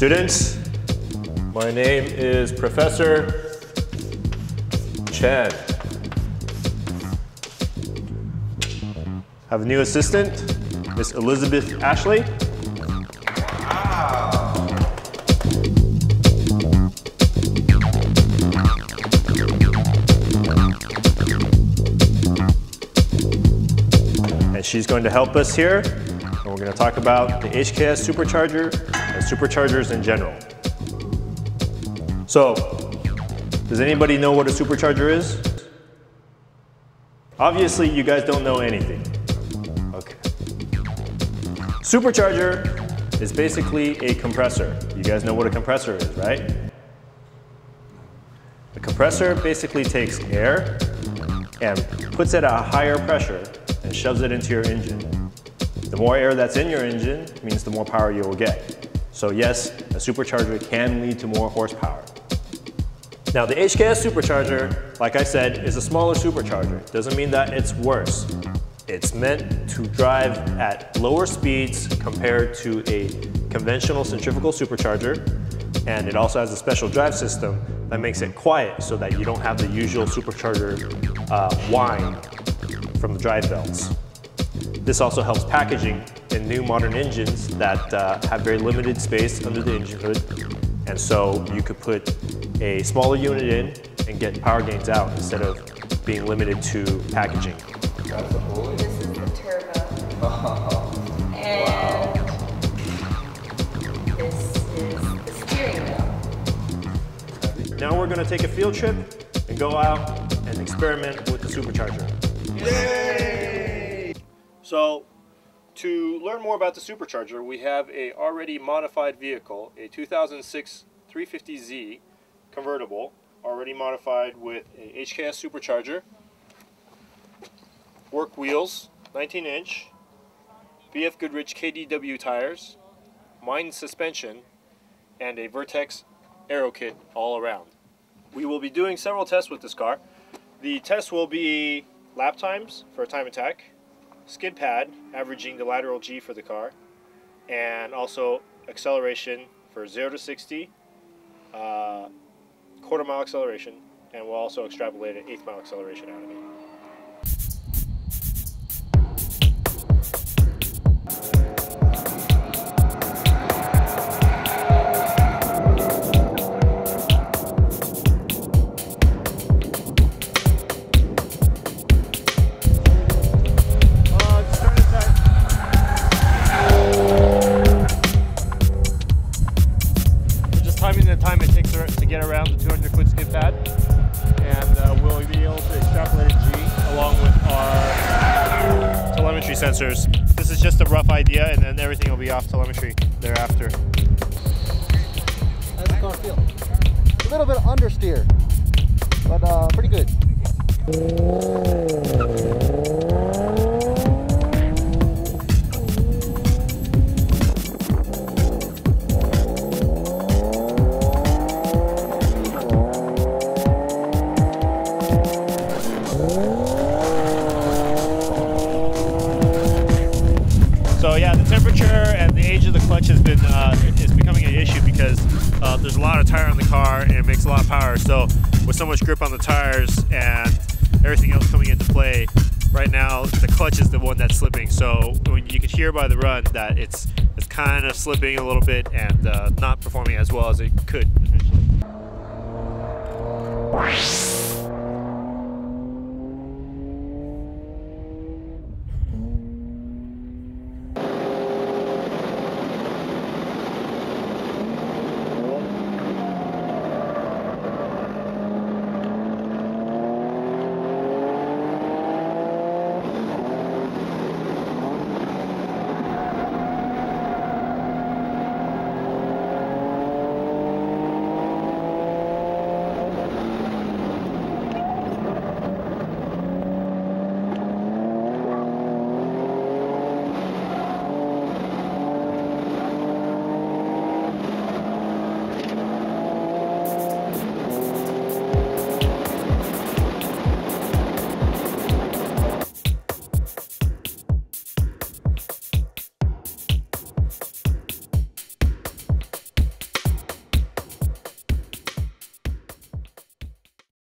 Students, my name is Professor Chen. Have a new assistant, Miss Elizabeth Ashley. And she's going to help us here. And we're going to talk about the HKS supercharger and superchargers in general. So, does anybody know what a supercharger is? Obviously, you guys don't know anything. Okay. Supercharger is basically a compressor. You guys know what a compressor is, right? A compressor basically takes air and puts it at a higher pressure and shoves it into your engine. The more air that's in your engine means the more power you will get. So yes, a supercharger can lead to more horsepower. Now the HKS supercharger, like I said, is a smaller supercharger. Doesn't mean that it's worse. It's meant to drive at lower speeds compared to a conventional centrifugal supercharger, and it also has a special drive system that makes it quiet so that you don't have the usual supercharger whine from the drive belts. This also helps packaging in new modern engines that have very limited space under the engine hood, and so you could put a smaller unit in and get power gains out instead of being limited to packaging. That's the pulley? This is the turbo. Oh, And wow. this is the steering wheel. Now we're going to take a field trip and go out and experiment with the supercharger. Yay! So, to learn more about the supercharger, we have a already modified vehicle, a 2006 350Z convertible, already modified with a HKS supercharger, work wheels, 19-inch, BF Goodrich KDW tires, Mine suspension, and a Vertex aero kit all around. We will be doing several tests with this car. The tests will be lap times for a time attack, skid pad, averaging the lateral G for the car, and also acceleration for 0 to 60, quarter-mile acceleration, and we'll also extrapolate an eighth-mile acceleration out of it. The time it takes to get around the 200-foot skid pad, and we'll be able to extrapolate a G along with our telemetry sensors. This is just a rough idea, and then everything will be off telemetry thereafter. How's the car feel? A little bit understeer, but pretty good. So yeah, the temperature and the age of the clutch has been is becoming an issue because there's a lot of tire on the car and it makes a lot of power. So with so much grip on the tires and everything else coming into play, right now the clutch is the one that's slipping. So you can hear by the run that it's kind of slipping a little bit and not performing as well as it could eventually.